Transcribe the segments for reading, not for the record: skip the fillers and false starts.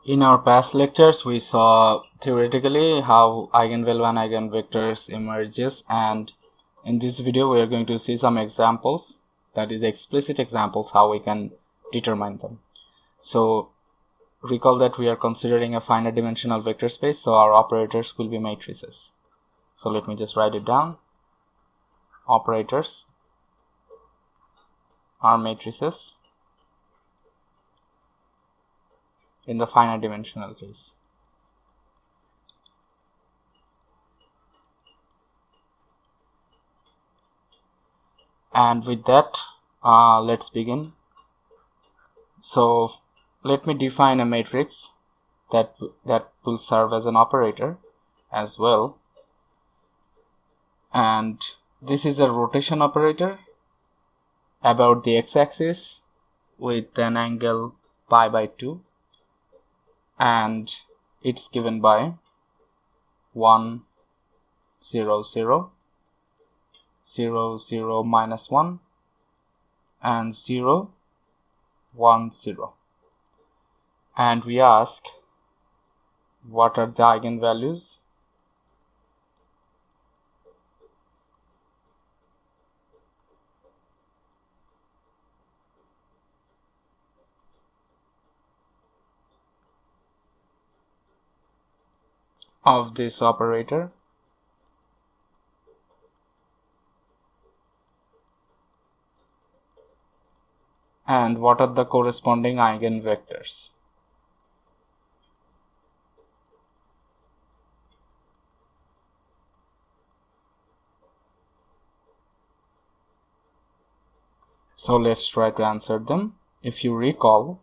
In our past lectures, we saw theoretically how eigenvalue and eigenvectors emerges, and in this video we are going to see some examples, that is explicit examples, how we can determine them. So recall that we are considering a finite dimensional vector space, so our operators will be matrices. So let me just write it down. Operators are matrices in the finite dimensional case. And with that, let's begin. So let me define a matrix that will serve as an operator as well. And this is a rotation operator about the x-axis with an angle pi by 2, and it's given by 1 0 0 0 0 minus 1 and 0 1 0, and we ask what are the eigenvalues of this operator, and what are the corresponding eigenvectors. So let's try to answer them. If you recall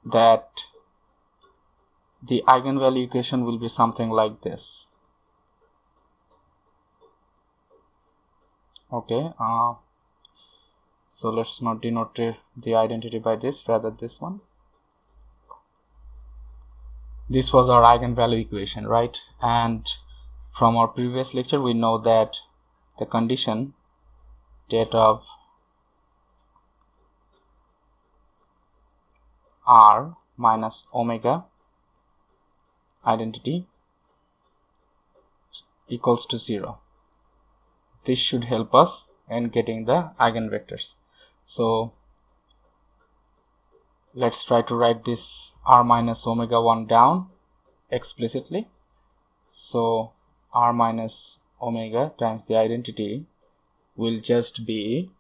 that the eigenvalue equation will be something like this. Okay, so let's not denote the identity by this, rather this one. This was our eigenvalue equation, right? And from our previous lecture we know that the condition that of r minus omega identity equals to 0. This should help us in getting the eigenvectors. So let's try to write this r minus omega 1 down explicitly. So r minus omega times the identity will just be,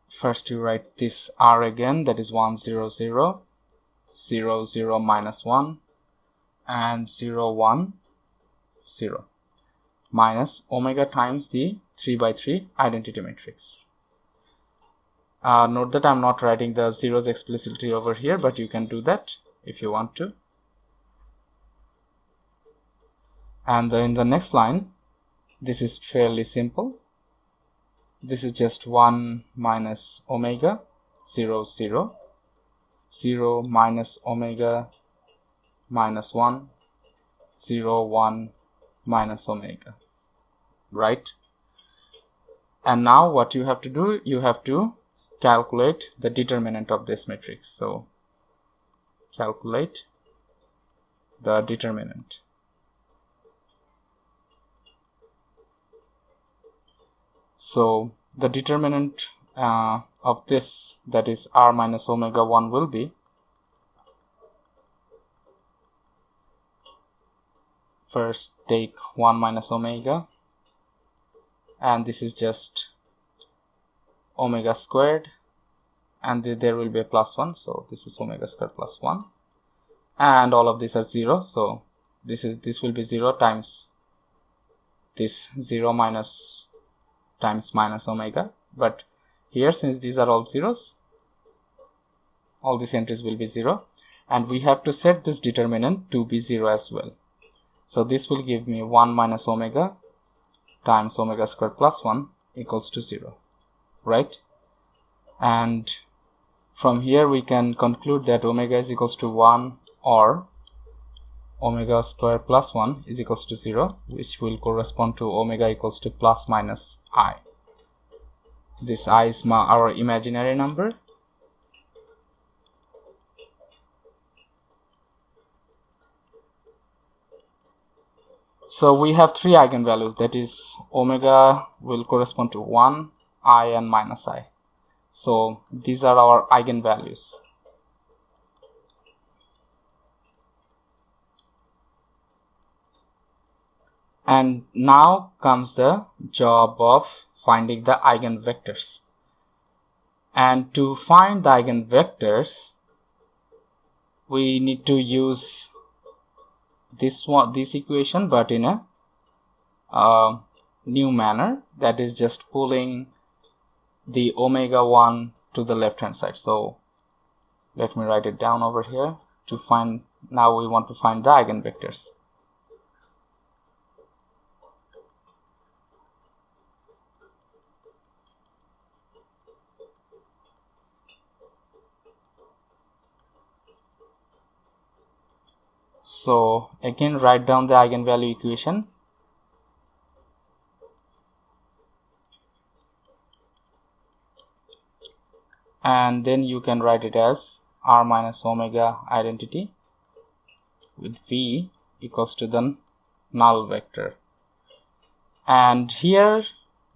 first you write this r again, that is 1 0 0 0 0 minus 1 and 0 1 0 minus omega times the 3 by 3 identity matrix. Note that I'm not writing the zeros explicitly over here, but you can do that if you want to. And in the next line, this is fairly simple. This is just 1 minus omega 0 0 0 minus omega minus 1 0 1 minus omega, right? And now what you have to do, you have to calculate the determinant of this matrix. So calculate the determinant. So the determinant of this, that is r minus omega 1, will be, first take 1 minus omega, and this is just omega squared, and there will be a plus 1, so this is omega squared plus 1, and all of these are 0, so this will be 0 times this 0 minus times minus omega. But here, since these are all zeros, all these entries will be 0, and we have to set this determinant to be 0 as well. So this will give me 1 minus omega times omega squared plus 1 equals to 0, right? And from here we can conclude that omega is equals to 1 or omega squared plus 1 is equals to 0, which will correspond to omega equals to plus minus I. This I is our imaginary number, So we have three eigenvalues, that is omega will correspond to 1, I and minus I. So these are our eigenvalues. And now comes the job of finding the eigenvectors. And to find the eigenvectors, we need to use this equation, but in a new manner, that is just pulling the omega 1 to the left hand side. So let me write it down over here. To find, now we want to find the eigenvectors. So again, write down the eigenvalue equation. And then you can write it as r minus omega identity with v equals to the null vector. And here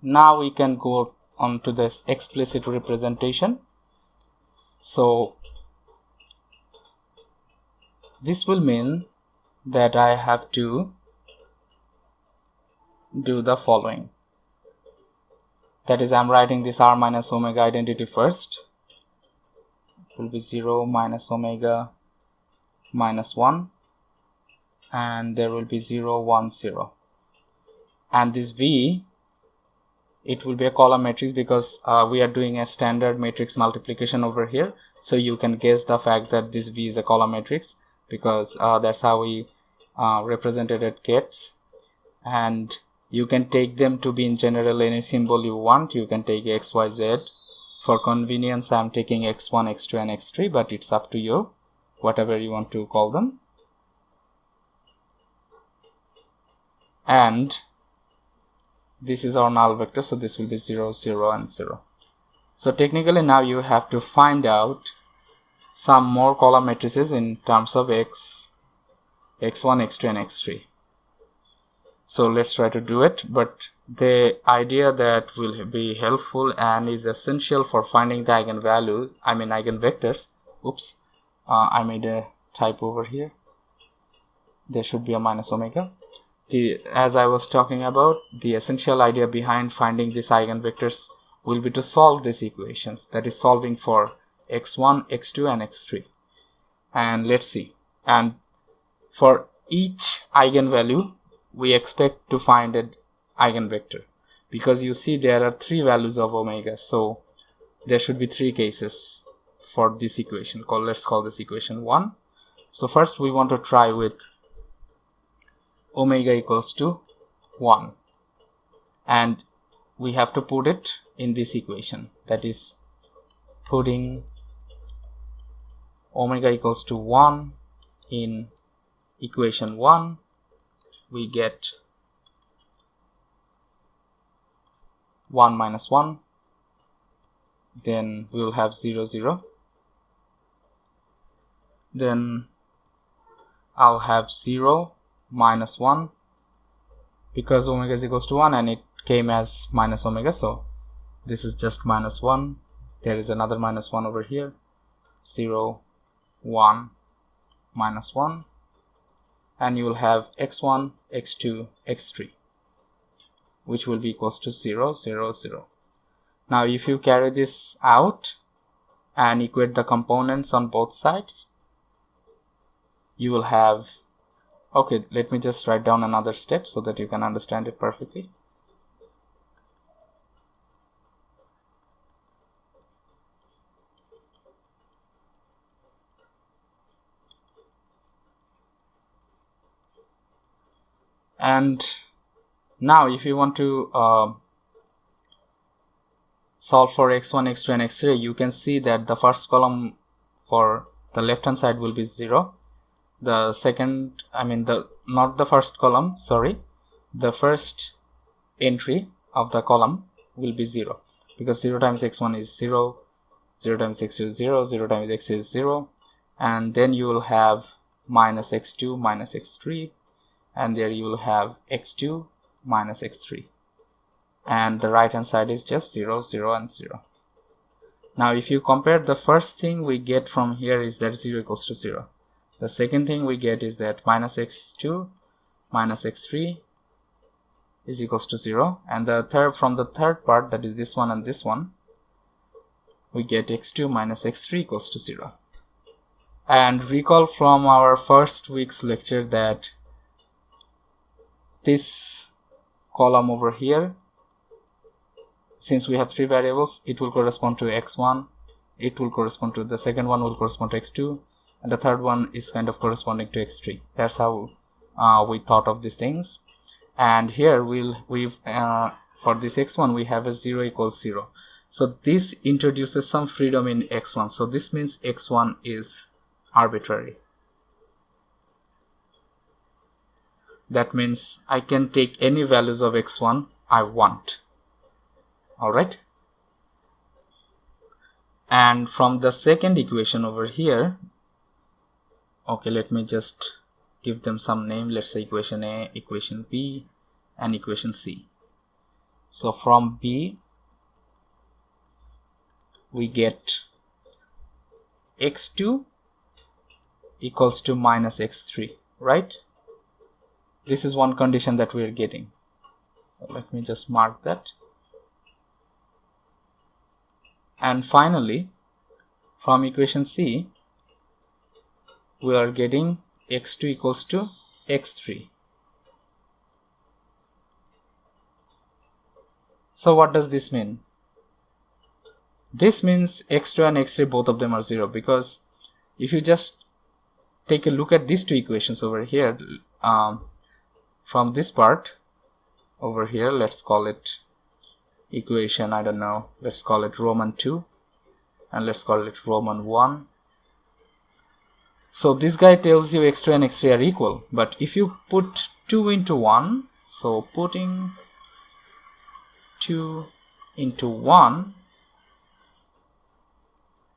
now we can go on to this explicit representation. So this will mean that I have to do the following. That is, I'm writing this r minus omega identity first. It will be 0 minus omega minus 1, and there will be 0 1 0. And this v, it will be a column matrix because we are doing a standard matrix multiplication over here. So you can guess the fact that this v is a column matrix, because that's how we represented it gets. And you can take them to be in general any symbol you want. You can take x, y, z. For convenience, I'm taking x1, x2 and x3, but it's up to you, whatever you want to call them. And this is our null vector, so this will be 0 0 and 0. So technically now you have to find out some more column matrices in terms of x, x1, x2 and x3. So let's try to do it, but the idea that will be helpful and is essential for finding the eigenvalues, I mean eigenvectors. Oops, I made a typo over here. There should be a minus omega. As I was talking about, the essential idea behind finding these eigenvectors will be to solve these equations, that is solving for x1, x2 and x3. And let's see. And for each eigenvalue, we expect to find an eigenvector, because you see there are three values of omega, so there should be three cases for this equation. Let's call this equation 1. So first we want to try with omega equals to 1, and we have to put it in this equation, that is putting omega equals to 1 in equation 1. We get 1 minus 1, then we will have 0 0, then I'll have 0 minus 1, because omega is equals to 1 and it came as minus omega, so this is just minus 1. There is another minus 1 over here. 0 1 minus 1, and you will have x1, x2, x3, which will be equals to 0 0 0. Now if you carry this out and equate the components on both sides, you will have, okay, let me just write down another step so that you can understand it perfectly. And now if you want to solve for x1, x2 and x3, you can see that the first column for the left hand side will be 0. The second, I mean not the first column, sorry, the first entry of the column will be 0, because 0 times x1 is 0, 0 times x2 is 0, 0 times x is 0, and then you will have minus x2 minus x3, and there you will have x2 minus x3, and the right hand side is just 0, 0 and 0. Now if you compare, the first thing we get from here is that 0 equals to 0. The second thing we get is that minus x2 minus x3 is equals to 0, and the third, from the third part, that is this one and this one, we get x2 minus x3 equals to 0. And recall from our first week's lecture that this column over here, since we have three variables, it will correspond to x1, it will correspond to the second one will correspond to x2, and the third one is kind of corresponding to x3. That's how we thought of these things. And here for this x1 we have a 0 equals 0. So this introduces some freedom in x1. So this means x1 is arbitrary. That means I can take any values of x1 I want. Alright. And from the second equation over here, okay, let me just give them some name. Let's say equation A, equation B, and equation C. So from B we get x2 equals to minus x3, right? This is one condition that we are getting. So let me just mark that. And finally, from equation C, we are getting x2 equals to x3. So what does this mean? This means x2 and x3, both of them are 0, because if you just take a look at these two equations over here, from this part over here, let's call it equation, I don't know, let's call it Roman 2, and let's call it Roman 1. So this guy tells you x2 and x3 are equal, but if you put 2 into 1, so putting 2 into 1,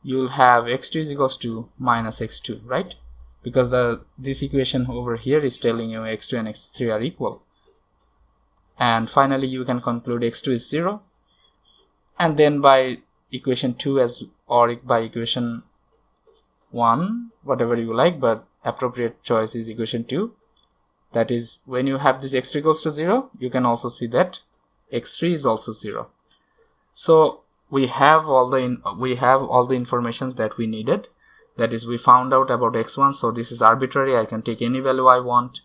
you'll have x2 is equals to minus x2, right? Because this equation over here is telling you x2 and x3 are equal. And finally you can conclude x2 is 0, and then by equation 2 or by equation 1, whatever you like, but appropriate choice is equation 2. That is, when you have this x2 equals to 0, you can also see that x3 is also 0. So we have all the informations that we needed. That is, we found out about x1, so this is arbitrary, I can take any value I want.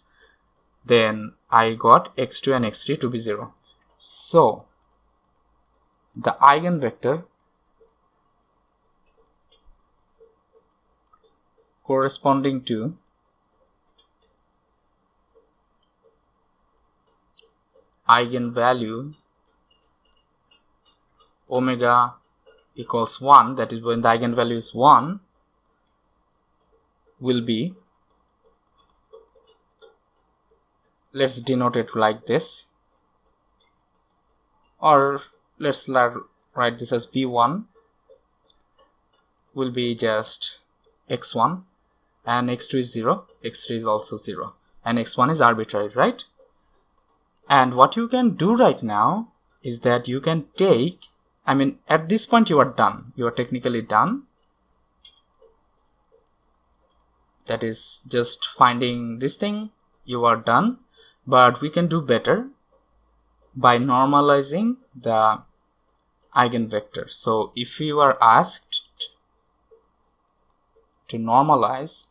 Then I got x2 and x3 to be 0. So the eigenvector corresponding to eigenvalue omega equals 1, that is when the eigenvalue is 1, will be, let's denote it like this, or let's write this as v1 will be just x1, and x2 is 0, x3 is also 0, and x1 is arbitrary, right? And what you can do right now is that you can take, I mean, at this point you are done, you are technically done. That is just finding this thing, you are done. But we can do better by normalizing the eigenvector. So if you are asked to normalize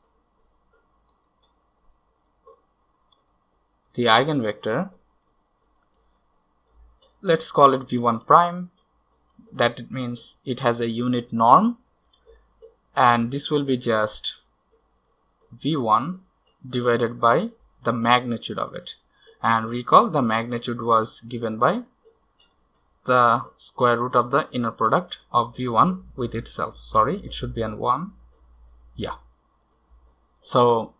the eigenvector, let's call it v1 prime. That means it has a unit norm, and this will be just v1 divided by the magnitude of it. And recall, the magnitude was given by the square root of the inner product of v1 with itself. Sorry, it should be an 1. Yeah. So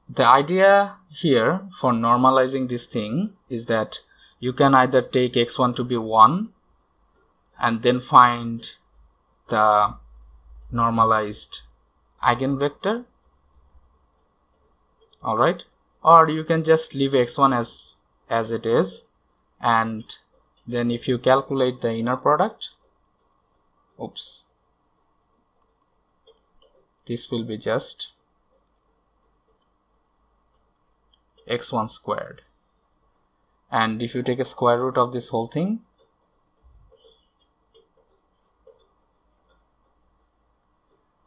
the idea here for normalizing this thing is that you can either take x1 to be 1 and then find the normalized eigenvector. Alright, or you can just leave x1 as it is, and then if you calculate the inner product, this will be just x1 squared, and if you take a square root of this whole thing,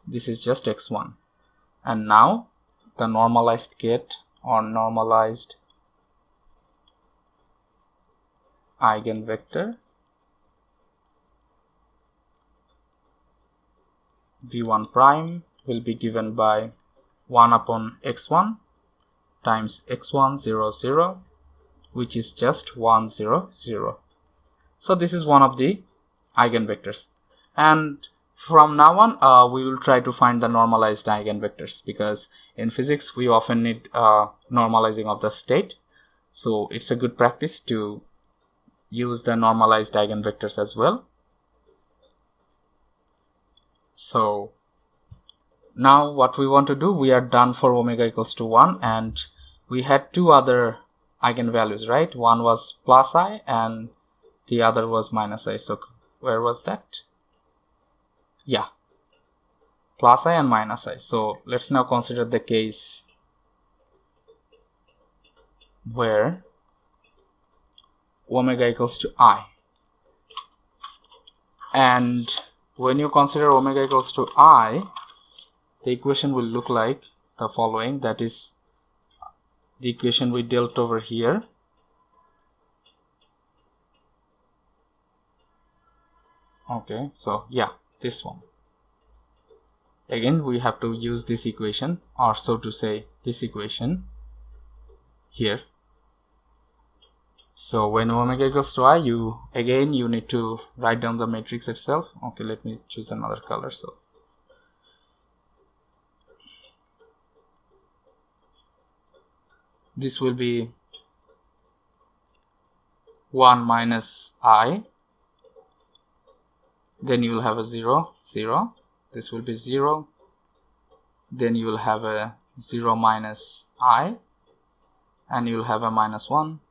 this is just x1. And now the normalized get or normalized eigenvector v1 prime will be given by 1 upon x1 times x1 0 0, which is just 1 0 0. So this is one of the eigenvectors, and from now on we will try to find the normalized eigenvectors, because in physics we often need normalizing of the state, so it's a good practice to use the normalized eigenvectors as well. So now what we want to do, we are done for omega equals to 1, and we had two other eigenvalues, right? One was plus I and the other was minus I. So where was that? Yeah, plus I and minus I. So let's now consider the case where omega equals to I, and when you consider omega equals to I, the equation will look like the following. That is the equation we dealt over here. Okay, so yeah, this one. Again, we have to use this equation, or so to say this equation here. So when omega equals to I, you need to write down the matrix itself. Okay, let me choose another color. So this will be 1 minus I, then you will have a 0 0, this will be 0, then you will have a 0 minus I, and you will have a minus 1,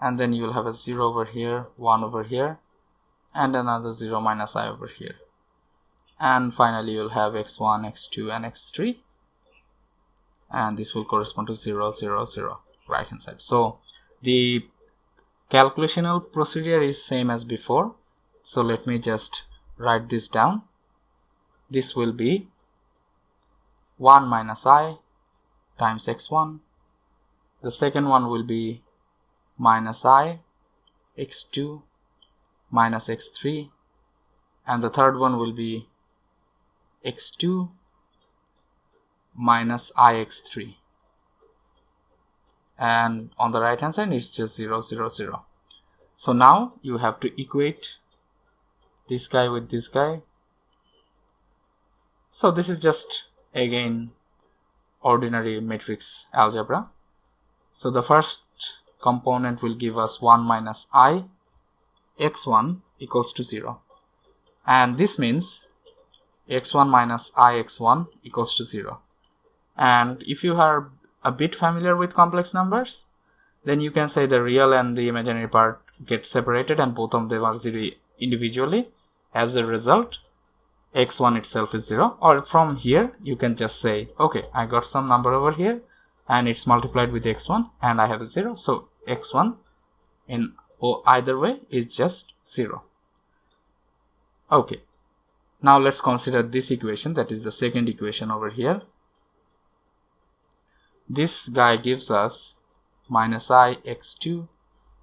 and then you will have a 0 over here, 1 over here, and another 0 minus I over here, and finally you will have x1, x2 and x3, and this will correspond to 0 0 0 right hand side. So the calculational procedure is same as before, so let me just write this down. This will be 1 minus I times x1, the second one will be minus I x2 minus x3, and the third one will be x2 minus I x3, and on the right hand side it's just 0 0 0. So now you have to equate this guy with this guy. So this is just again ordinary matrix algebra. So the first component will give us 1 minus I x1 equals to 0, and this means x1 minus I x1 equals to 0. And if you are a bit familiar with complex numbers, then you can say the real and the imaginary part get separated and both of them are 0 individually. As a result, x1 itself is 0, or from here you can just say, okay, I got some number over here and it's multiplied with x1 and I have a 0, so x1 in either way is just 0. Okay, now let's consider this equation, that is the second equation over here. This guy gives us minus I x2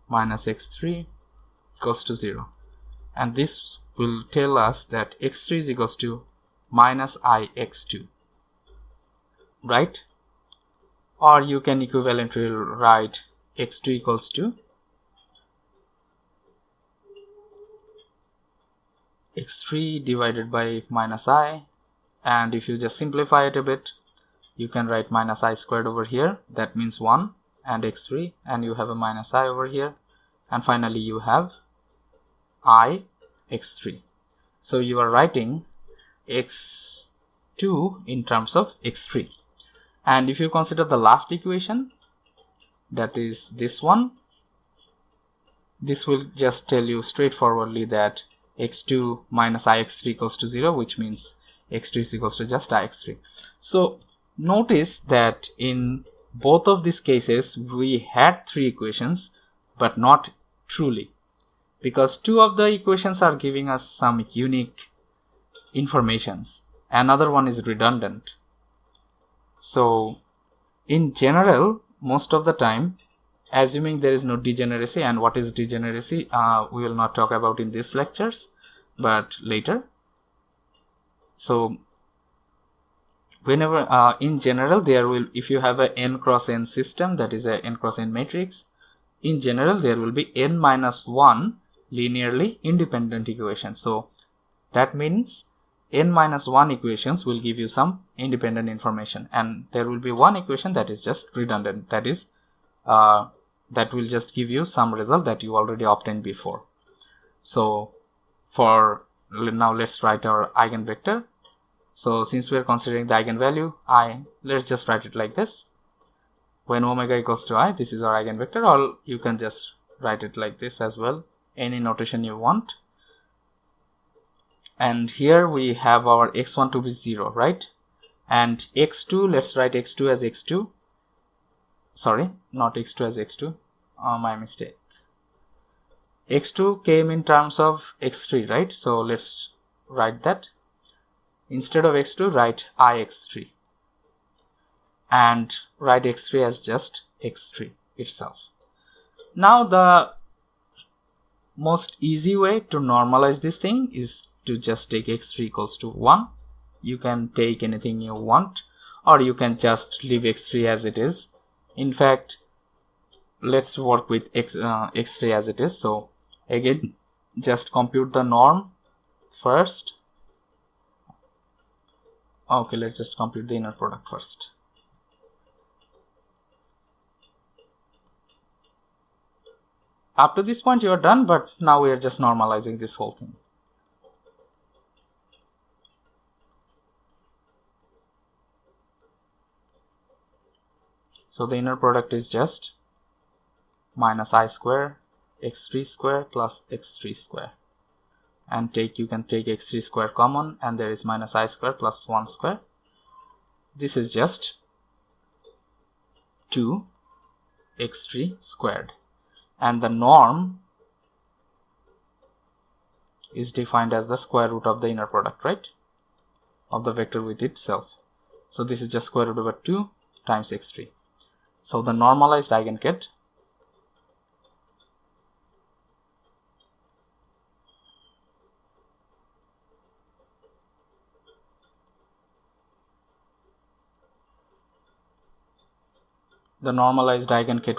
minus x3 equals to 0, and this will tell us that x3 is equals to minus I x2, right? Or you can equivalently write x2 equals to x3 divided by minus I, and if you just simplify it a bit, you can write minus I squared over here, that means 1, and x3, and you have a minus I over here, and finally you have I x3. So you are writing x2 in terms of x3. And if you consider the last equation, that is this one. This will just tell you straightforwardly that x2 minus ix3 equals to 0, which means x2 is equals to just ix3. So notice that in both of these cases we had three equations, but not truly, because two of the equations are giving us some unique informations. Another one is redundant. So in general, most of the time, assuming there is no degeneracy, and what is degeneracy we will not talk about in these lectures but later. So whenever in general there will, if you have a n cross n system, that is a n cross n matrix, in general there will be n minus 1 linearly independent equations. So that means n minus 1 equations will give you some independent information, and there will be one equation that is just redundant, that is that will just give you some result that you already obtained before. So for now, let's write our eigenvector. So since we are considering the eigenvalue I, let's just write it like this. When omega equals to I, this is our eigenvector, or you can just write it like this as well, any notation you want. And here we have our x1 to be 0, right? And x2, let's write x2 as x2. Sorry, not x2 as x2. My mistake. x2 came in terms of x3, right? So let's write that. Instead of x2, write ix3. And write x3 as just x3 itself. Now the most easy way to normalize this thing is to just take x3 equals to 1. You can take anything you want, or you can just leave x3 as it is. In fact, let's work with x3 as it is. So again, just compute the norm first. Okay, let's just compute the inner product first. Up to this point you are done, but now we are just normalizing this whole thing. So the inner product is just minus I square x3 square plus x3 square, and you can take x3 square common, and there is minus I square plus 1 square. This is just 2 x3 squared, and the norm is defined as the square root of the inner product, right, of the vector with itself. So this is just square root over 2 times x3. So the normalized eigenket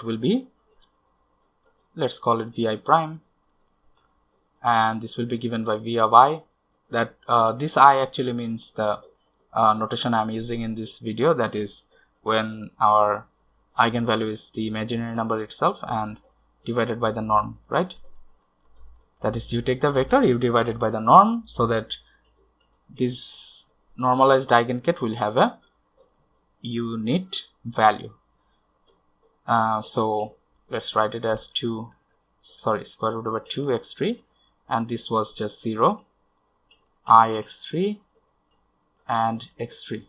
will be, let's call it vi prime, and this will be given by v of I. That this I actually means the notation I am using in this video, that is when our eigenvalue is the imaginary number itself and divided by the norm, right? That is, you take the vector, you divide it by the norm, so that this normalized eigenket will have a unit value. So let's write it as square root over 2 x3, and this was just 0 I x3 and x3.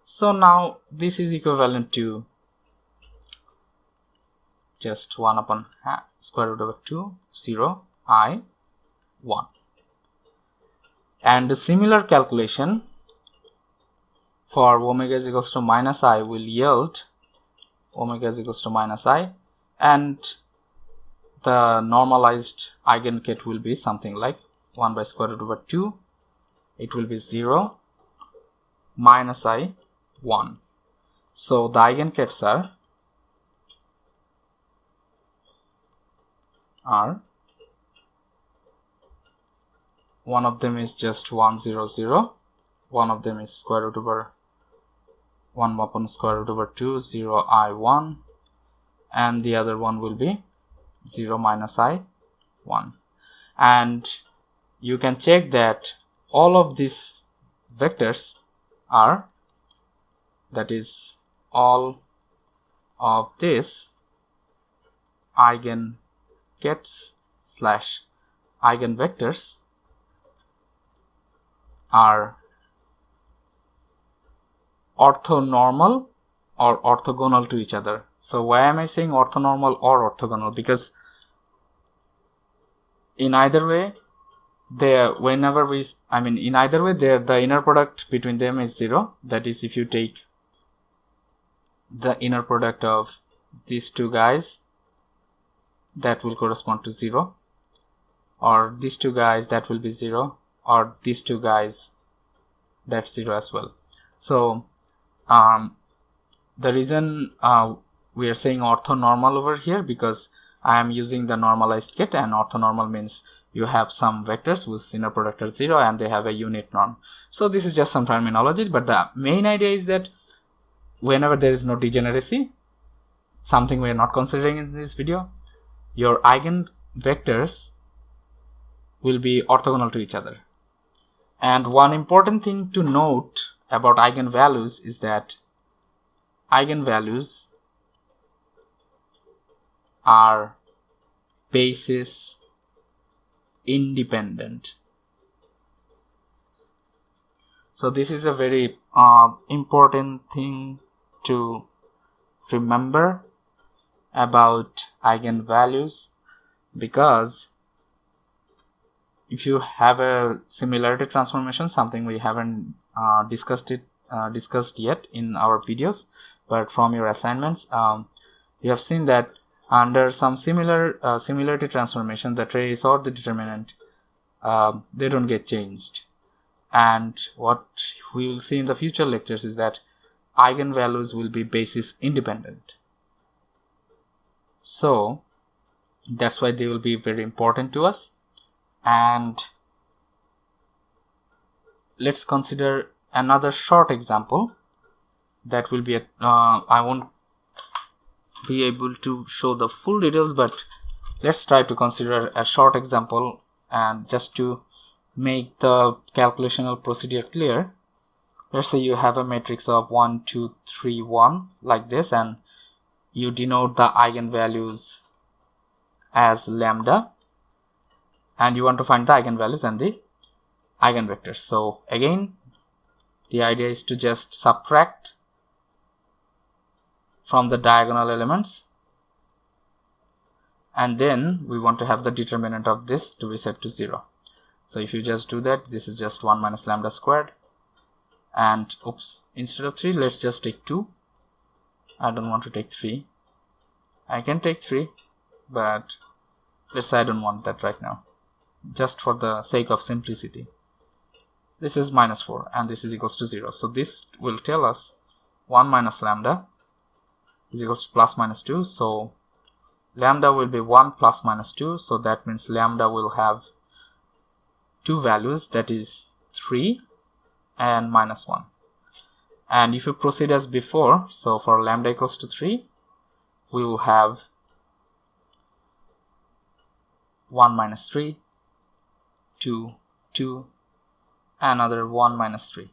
So now this is equivalent to just 1 upon square root over 2 0 I 1. And a similar calculation for omega is equals to minus I will yield omega is equals to minus I, and the normalized eigenket will be something like 1 by square root over 2. It will be 0 minus I 1. So the eigenkets are one of them is just 1 0 0, one of them is square root over 1 upon square root over 2 0 I 1, and the other one will be 0 minus I 1. And you can check that all of these vectors are, that is all of this eigengets slash eigenvectors are orthonormal or orthogonal to each other. So why am I saying orthonormal or orthogonal? Because in either way, the inner product between them is 0. That is, if you take the inner product of these two guys, that will correspond to 0, or these two guys, that will be 0, or these two guys, that's 0 as well. So the reason we are saying orthonormal over here, because I am using the normalized get, and orthonormal means you have some vectors whose inner product are 0 and they have a unit norm. So this is just some terminology, but the main idea is that whenever there is no degeneracy, something we are not considering in this video, your eigenvectors will be orthogonal to each other. And one important thing to note about eigenvalues is that eigenvalues are basis independent. So this is a very important thing to remember about eigenvalues, because if you have a similarity transformation, something we haven't discussed yet in our videos, but from your assignments, you have seen that under some similarity transformation, the trace or the determinant, they don't get changed. And what we will see in the future lectures is that eigenvalues will be basis independent. So that's why they will be very important to us. And let's consider another short example that will be I won't be able to show the full details, but let's try to consider a short example, and just to make the calculational procedure clear, let's say you have a matrix of 1 2 3 1 like this, and you denote the eigenvalues as lambda, and you want to find the eigenvalues and the eigenvectors. So again, the idea is to just subtract from the diagonal elements, and then we want to have the determinant of this to be set to 0. So if you just do that, this is just 1 minus lambda squared, and oops, instead of 3, let's just take 2. I don't want to take 3. I can take 3, but let's say I don't want that right now, just for the sake of simplicity. This is minus 4 and this is equals to 0. So this will tell us 1 minus lambda is equals to plus minus 2. So lambda will be 1 plus minus 2. So that means lambda will have two values, that is 3 and minus 1. And if you proceed as before, so for lambda equals to 3, we will have 1 minus 3, 2, 2, another 1 minus 3.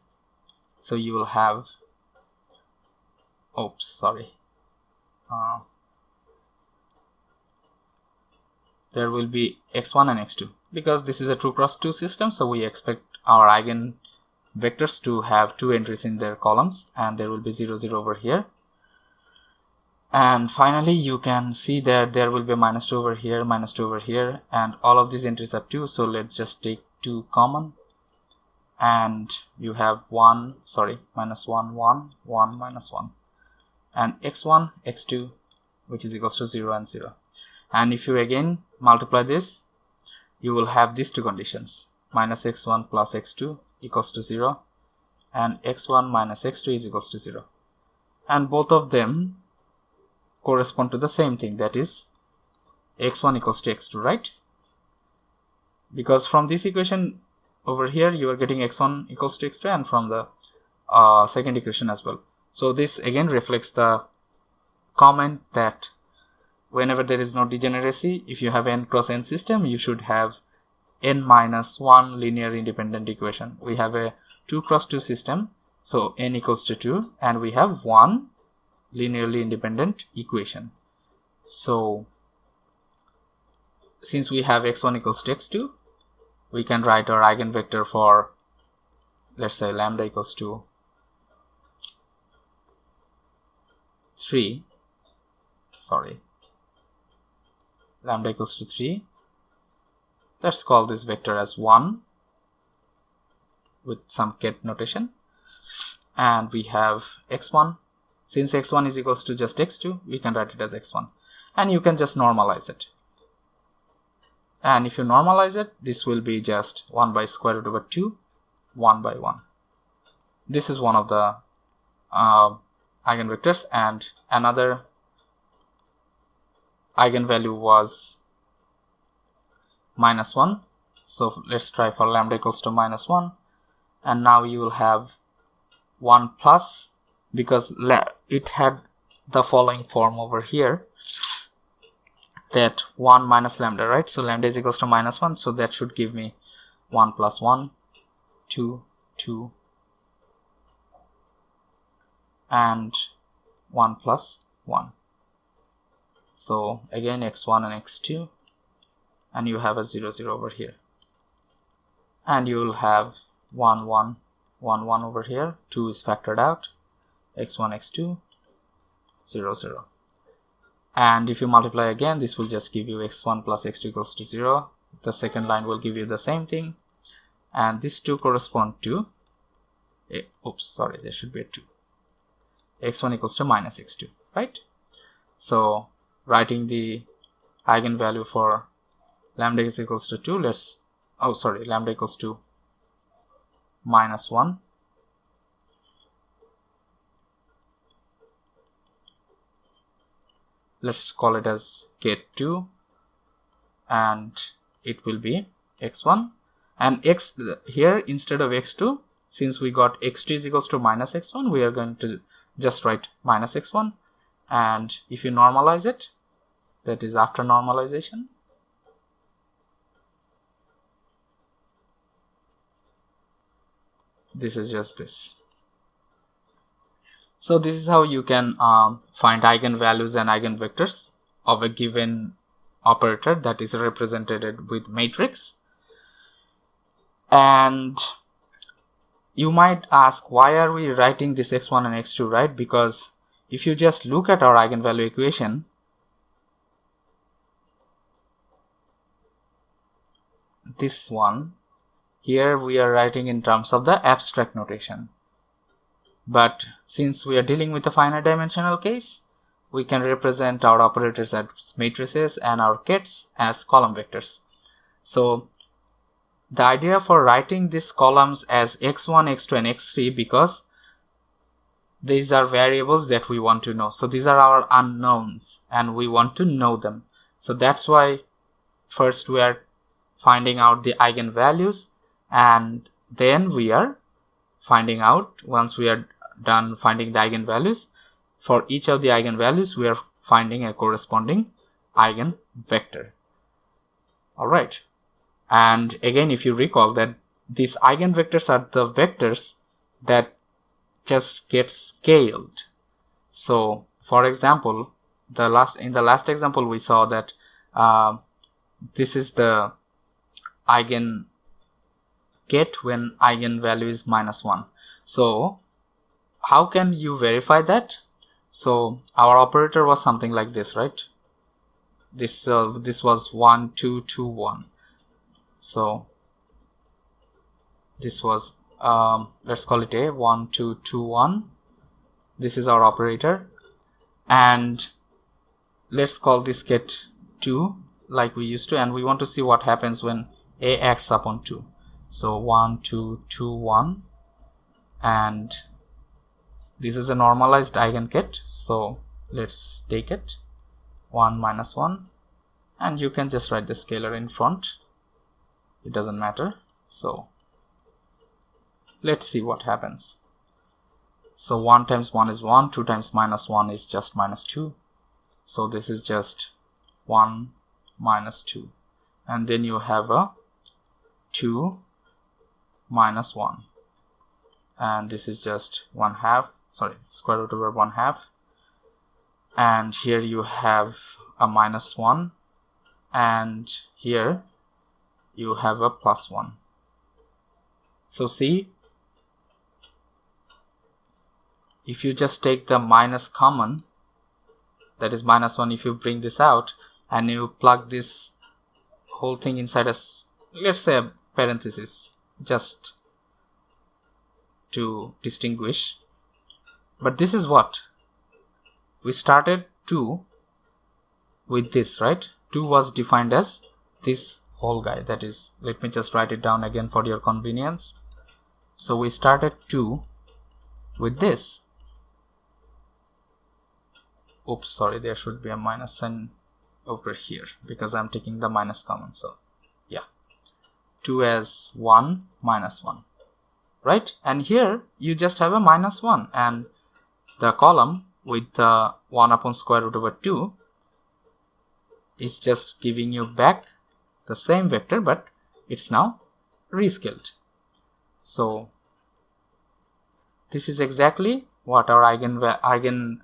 So you will have, oops, sorry, there will be x1 and x2, because this is a 2 cross 2 system, so we expect our eigenvectors to have 2 entries in their columns, and there will be 0 0 over here. And finally you can see that there will be minus 2 over here, minus 2 over here, and all of these entries are 2, so let's just take 2 common, and you have minus 1 1 1 minus 1, and x1 x2, which is equals to 0 and 0. And if you again multiply this, you will have these two conditions, minus x1 plus x2 equals to 0, and x1 minus x2 is equals to 0, and both of them correspond to the same thing, that is x1 equals to x2, right? Because from this equation over here you are getting x1 equals to x2, and from the second equation as well. So this again reflects the comment that whenever there is no degeneracy, if you have n cross n system, you should have n minus 1 linear independent equation. We have a 2 cross 2 system, so n equals to 2, and we have 1 linearly independent equation. So since we have x1 equals to x2, we can write our eigenvector for, let's say, lambda equals to 3. Lambda equals to 3. Let's call this vector as 1 with some ket notation. And we have x1. Since x1 is equals to just x2, we can write it as x1. And you can just normalize it. And if you normalize it, this will be just 1 by square root over 2, 1 by 1. This is one of the eigenvectors, and another eigenvalue was -1. So let's try for lambda equals to -1, and now you will have 1 plus, because it had the following form over here, that 1 minus lambda, right? So lambda is equals to -1, so that should give me 1 plus 1, 2, 2, and 1 plus 1. So again x1 and x2, and you have a 0, 0 over here, and you will have 1, 1, 1, 1 over here. 2 is factored out, x1, x2, 0, 0. And if you multiply again, this will just give you x1 plus x2 equals to 0. The second line will give you the same thing, and these two correspond to, oops, sorry, there should be a 2. x1 equals to minus x2, right? So writing the eigenvalue for lambda is equals to 2, lambda equals to -1. Let's call it as ket2, and it will be x1, and x here instead of x2, since we got x2 is equals to minus x1, we are going to just write minus x1. And if you normalize it, that is after normalization, this is just this. So this is how you can find eigenvalues and eigenvectors of a given operator that is represented with matrix. And you might ask, why are we writing this x1 and x2, right? Because if you just look at our eigenvalue equation, this one here we are writing in terms of the abstract notation, but since we are dealing with a finite dimensional case, we can represent our operators as matrices and our kets as column vectors. So the idea for writing these columns as x1, x2 and x3, because these are variables that we want to know. So these are our unknowns and we want to know them. So that's why first we are finding out the eigenvalues, and then we are finding out, once we are done finding the eigenvalues, for each of the eigenvalues we are finding a corresponding eigenvector. Alright, and again, if you recall that these eigenvectors are the vectors that just get scaled. So for example, in the last example we saw that this is the eigen get when eigenvalue is -1. So how can you verify that? So our operator was something like this, right? This was 1 2 2 1. So this was let's call it a 1 2 2 1. This is our operator, and let's call this get 2 like we used to, and we want to see what happens when a acts upon 2. So 1 2 2 1, and this is a normalized eigenket, so let's take it 1 minus 1, and you can just write the scalar in front, it doesn't matter. So let's see what happens. So 1 times 1 is 1, 2 times -1 is just -2, so this is just 1 minus 2, and then you have a 2 minus 1, and this is just 1/2, sorry, square root over 1/2, and here you have a -1, and here you have a +1. So see, if you just take the minus common, that is -1, if you bring this out and you plug this whole thing inside a, let's say, a parenthesis, just to distinguish. But this is what we started 2 with this, right? 2 was defined as this whole guy, that is, let me just write it down again for your convenience. So we started 2 with this. Oops, sorry, there should be a minus sign over here because I'm taking the minus common. So yeah, 2 as 1 -1, right? And here you just have a -1, and the column with the 1 upon square root over 2 is just giving you back the same vector, but it's now rescaled. So this is exactly what our eigenvalue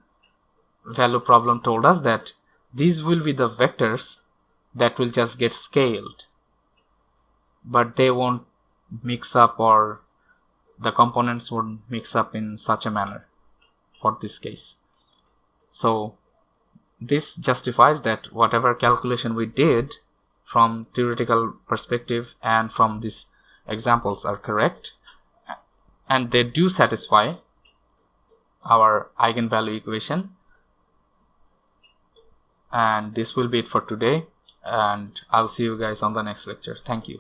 problem told us, that these will be the vectors that will just get scaled, but they won't mix up, or the components won't mix up in such a manner for this case. So this justifies that whatever calculation we did from theoretical perspective and from these examples are correct, and they do satisfy our eigenvalue equation. And this will be it for today, and I'll see you guys on the next lecture. Thank you.